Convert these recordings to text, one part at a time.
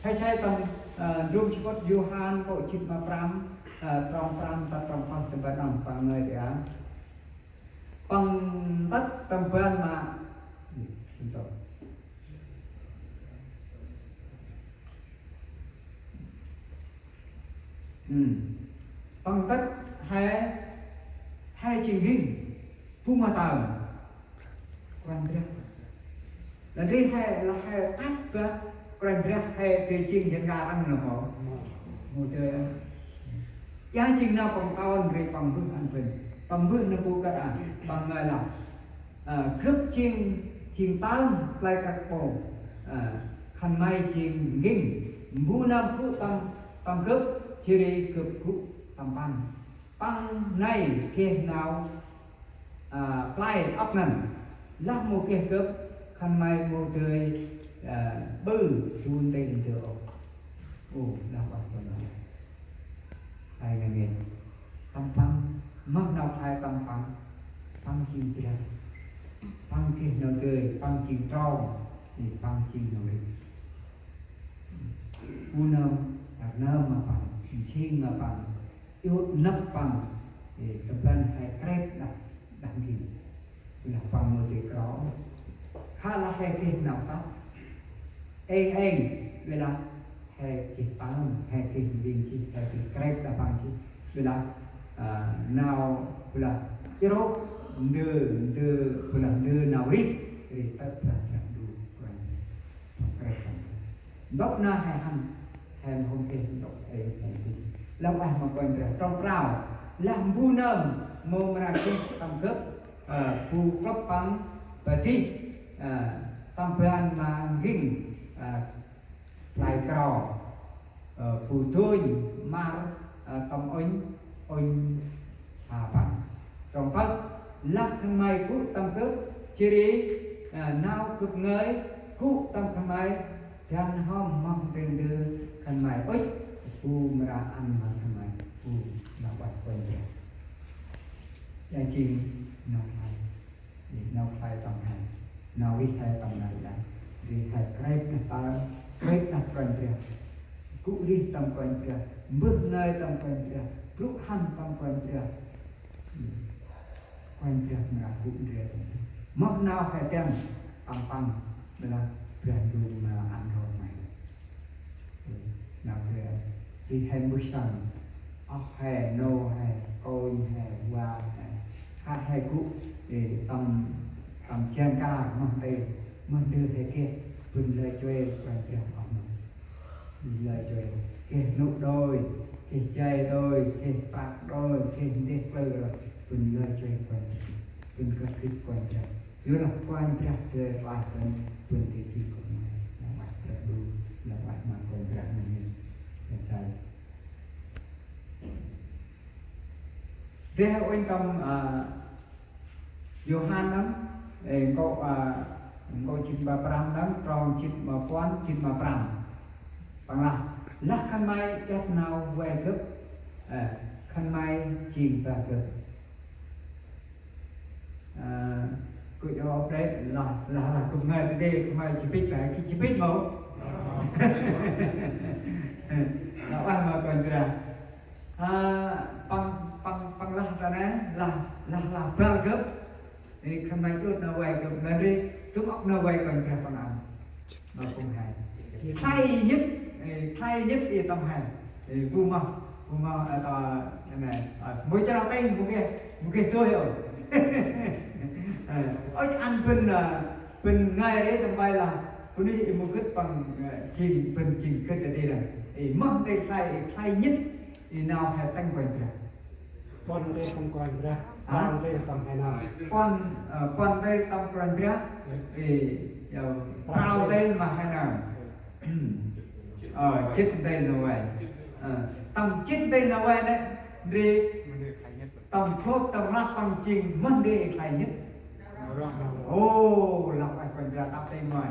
hay sai tầm rung chỉ có Johan bộ chít mà pram trong ta trong phong tầm bên nằm bằng người thì á bằng tất tầm bên mà bằng tất hai trình hình phu mà tàu quan trọng là đi hay là hay tắt cơ quan trọng hay cái trình hiện ra ăn là họ một đời giá trình nào bằng tàu rồi bằng bước nó bu cả bằng người làm cướp trình tam lại các bộ khăn may trình nghinh bu nam phụ tam cướp chỉ đi cướp cụ tam băng này kia nào play ấp nần lắc một kia cướp khăn may một tươi bự chun tên được là vậy rồi hai ngày nghề tam mất nào hai tam chim tiền tam kia nó tươi tam chim trâu thì tam chim nó đi nơm mà bằng chim mà bằng yêu nấp bằng thì tập bên hay krep đặt gì là bằng một cái đó khá là hay cái nào đó anh về là hay cái bằng hay cái gì chỉ hay cái krep là bằng chỉ về là nào về là cái đó đưa nào rít thì tất cả là đủ krep đốc na hay không thể đốc hay gì làm ai mà còn trẻ trong rào làm bu nơm mồm ra cái tầm cấp phù cấp bắn và đi tầm plan mà ginh lại cò phù thôi mà tầm ôn xà bắn trong bắc lắc thằng mày cút tầm cấp chỉ đi nào cực ngơi cút tầm thằng mày thiên hôm mong tên đưa thằng mày ơi phù mà ra ăn mà thằng mày phù là bạch quên rồi gia chim nào phải tầm này nào ít hay tầm này là đi hay krep ta krep đặt quên rồi cũng đi tầm quên rồi bước nơi tầm quên rồi lúc hành tầm quên rồi mà cũng rồi mất nào hay tem tầm là tiền dùng mà ăn thôi mày nào thì thì hay buổi sáng hay nô hay ôi hay qua hay cũ thì tầm chen ca mình đưa thế kia mình lời chơi quan trọng của mình lời chơi cái nụ đôi cái chơi đôi cái bạc đôi cái đẹp rồi mình lời chơi quan trọng mình có thích quan trọng như là quan trọng chơi bài mình thì chỉ có là bài đủ là bài mà quan trọng mình sai theo anh cầm Johan lắm cậu chim bà pram lắm tròn chim bà quan chim bà pram bằng là lắc khăn mai ép nào về cấp khăn mai chìm và cấp cứ cho đấy là cùng ngày từ đây cùng ngày chỉ biết lại cái chỉ biết mẫu nó ăn mà còn ra bằng là nè là bao cấp thì khăn mai chút nó quay cấp nó đi chúng ốc nó quay còn ra phần ăn nó cũng hay thay nhất thì tầm hành thì vu mong tòa này mỗi cho nó tay một cái thôi rồi ôi ăn bên ngay đấy tầm bay là tôi đi một cái bằng chìm kết ở đây này thì mất đây thay nhất thì nào hay tăng quanh ra con đây không quanh ra con đây tầm hay nào con đây tầm quanh ra thì tao đây mà hay nào chết đây là vậy tầm chết đây là vậy đấy đi tầm thuốc tầm lắc tầm trình mất đi thay nhất lọc ảnh quanh ra tao tay ngoài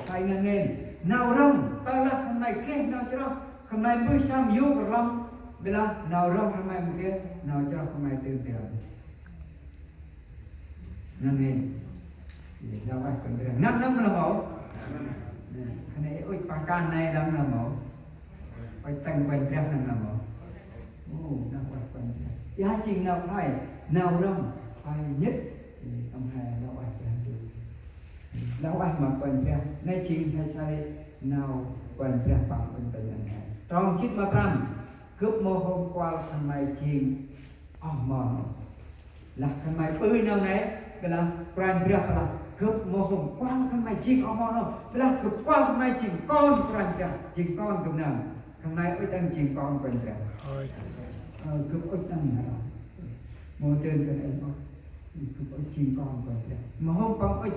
thay nghe nào rong ta là hôm nay kia nào cho nó hôm nay mới xong vô của long bây giờ nào rong hôm nay kia nào cho hôm nay tiêu tiền nghe nào ảnh quanh ra 5 năm là bảo cái này ôi bằng can này đang là mẫu phải tăng quanh rác đang là mẫu đang quanh giá trị nào phải nào đông phải nhất ông hai lão ai được lão ai mà quanh rác nay chinh hay sai nào quanh rác bằng quanh tình này trong chiếc ma pram cướp mô hôm qua thằng mày chinh mòn là thằng mày bơi nào này cái là quanh rác là cướp mô hôm qua thằng mày chinh mòn đâu là cướp qua thằng mày chinh con quanh rác chinh con cầm nào thằng này ơi đang chinh con quanh rác cướp ơi đang nào mô tên cái này cướp ơi chinh con quanh rác mà hôm con ơi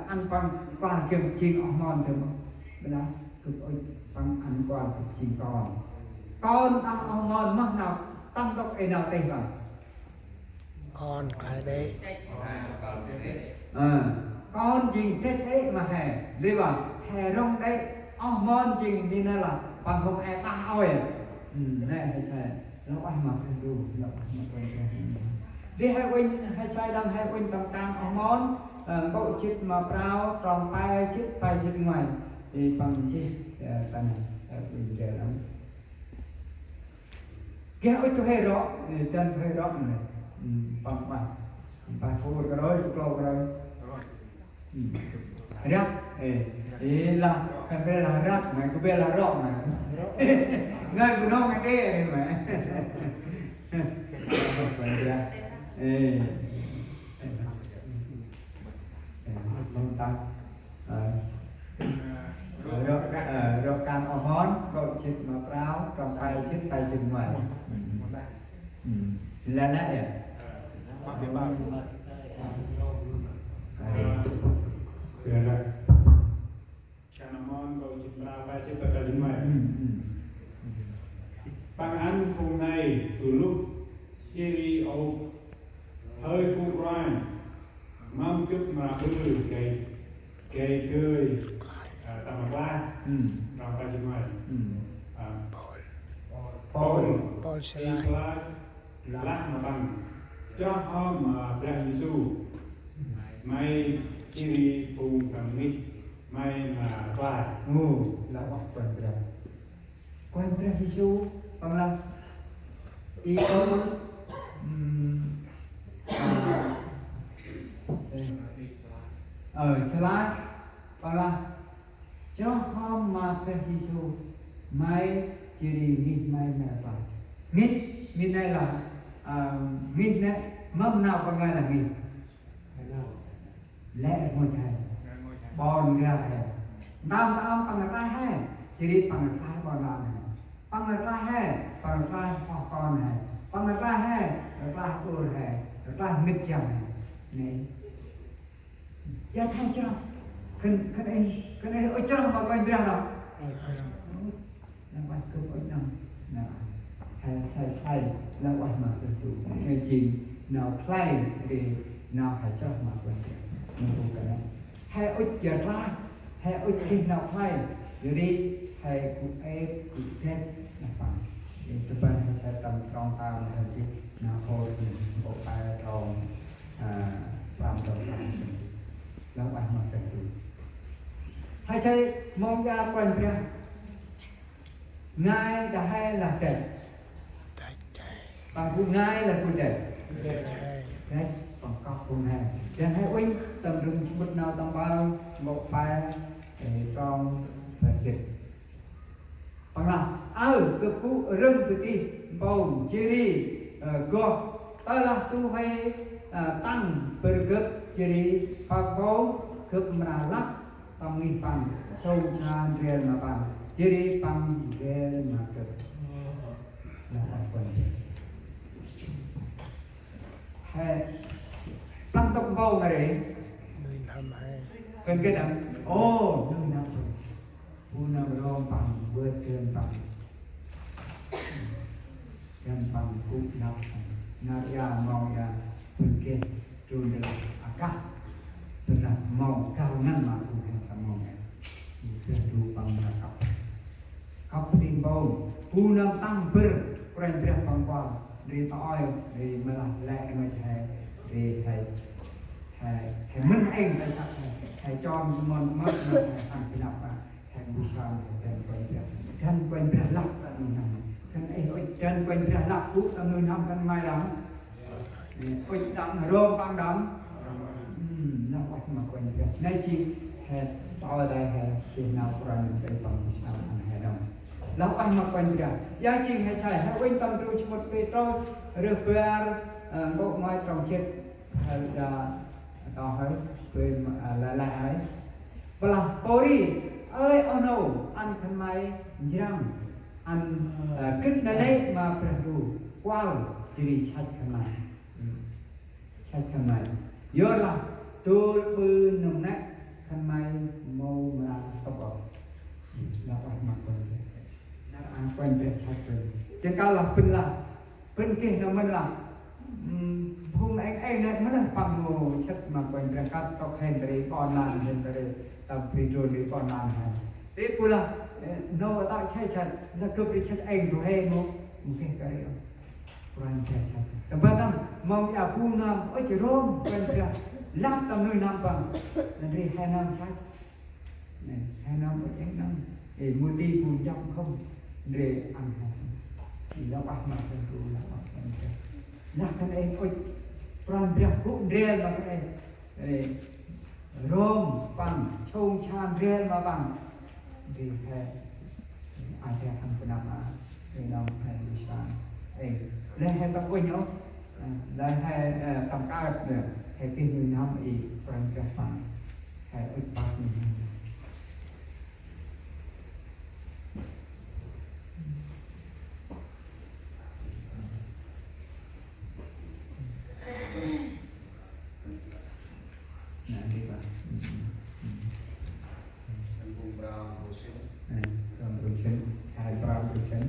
ăn con qua kiếm chinh mòn được không cái là cướp ơi bằng ăn qua cướp chinh con ta ngon mất nào tăng tốc ấy nào tên vào con cái đấy con chinh thế thế mà hè đi vào hè rong đấy ngon chinh như thế là bằng không ai ta oi này hay sai nó ai mà không đủ nó đi hai huynh hai trai đang hai huynh tầm tam ngon bộ chiếc mà prao tròn tay chiếc tay chiếc ngoài thì bằng chiếc tay này bình để lắm cái ơi tôi hay rõ chân tôi hay rõ này bằng bài phô cái đó cái đó rác là cái là rác này cái là rõ này ngay của nó cái này mà không tăng rồi càng ở món rồi chít mà ráo trong tay chít tay chít ngoài là lẽ Kanamon kau cipta apa cipta kajimai. Pangan phùng này từ lúc chiri âu hơi phùng rai mam chút mà hư cái cười tầm la làm kajimai. Paul Islas lah mabang cho hôm màព្រះយេស៊ូវmai chiri phùng tầm nít mai mà qua là quanព្រះយេស៊ូវbằng là ý ông slide bằng là cho hôm màព្រះយេស៊ូវmai chiri nghịch mai mẹ bà nghịch này là nghịch này mâm nào con ngay là nghịch lẽ ngôi thầy bon ra thầy nam âm bằng cái hai chiri bằng cái bon làm này bằng cái hai bằng cái con này bằng cái hai cái ur này cái nghịch chồng này ya thay cho cái này ôi cho mà bên ra đâu là quan cơ hội năm là hay thay là quan mà tự chủ hay gì nào thay thì nào phải cho mà quan mình cũng cái hay ôi giờ ra hay ôi khi nào thay rồi đi hay cũng em cũng thêm là bằng thì tụi bên hay sẽ tầm trong tao là gì nào thôi bộ bài thòng làm đầu là quan mà tự chủ hay sẽ mong ra quan ra ngay đã hay là tệ bằng cùng ngay là cùng tệ đấy còn có cùng này cho nên hãy uyên tầm rừng chỉ bút nào tầm bao một bài để con là dịch bằng là cái cú rừng từ đi bầu chia đi go ta là tu hay tăng bergep jadi pagau ke meralak pamipan saucan real mapan jadi panggil market là apa hai tăng tốc bao mà đấy cần cái nào nơi nào punya rom bằng vượt trên bằng yang bằng cũng nạp naya mau ya mungkin tu adalah akal tenang mau karunan mampu yang mau ya itu pang nakap kau timbau punam tang perintah pangkuan dari toy dari malah lek macam dari hay mình anh tại sao hay cho món mất thằng cái nào Tuhan dan banyak dan banyak lah kan nam kan dan banyak lah pun nam nam kan mai dam oi dam rom bang dam nam wat ma banyak nay chi het tao dai he si nào Quran sai bang Islam an he dam lao an ma banyak ya chi hai chai ha win tam tru chmot Petro re ber ngok mai trong chết da tao hơi bên lại lại ấy và ori ơi ono ăn khăn mai nhang ăn kích nơi đây mà perlu wow jadi chat khăn mai giờ là tôi bư nồng nát khăn mai mau mà tóc bò là phải mặc quần là ăn quanh về chat quần chỉ cao là pin kia nó mình là hôm anh này mới là bằng hồ chất mà quanh ra các tóc hen dari online hen dari tập video dari online hen thế pula nó tại chạy chặt là cơ bị chất anh rồi hay một cái cái quanh chạy chặtแต่บ้านmongอยากพูดนำจะร้องเป็นเรื่องลับตำนานนำปังนั่นเรียกให้นำชัดให้นำก็ยังนำมูตีปูจับkhôngเรียกอันให้ที่เราปักมาเป็นรูแล้วปักเป็นเรื่องนักกันเองปรานเรียกรุ่งเรียนมาเป็นร่มปังชงชามเรียนมาบังดีแค่อาจจะทำเป็นมาเป็นน้องแห่งวิชาและให้ต้องวิ่งเนาะและให้ทำการเนี่ยให้ที่มือน้ำอีกปรานเรียกปังให้อุดปากนี่Brown Ocean, hai Brown Ocean.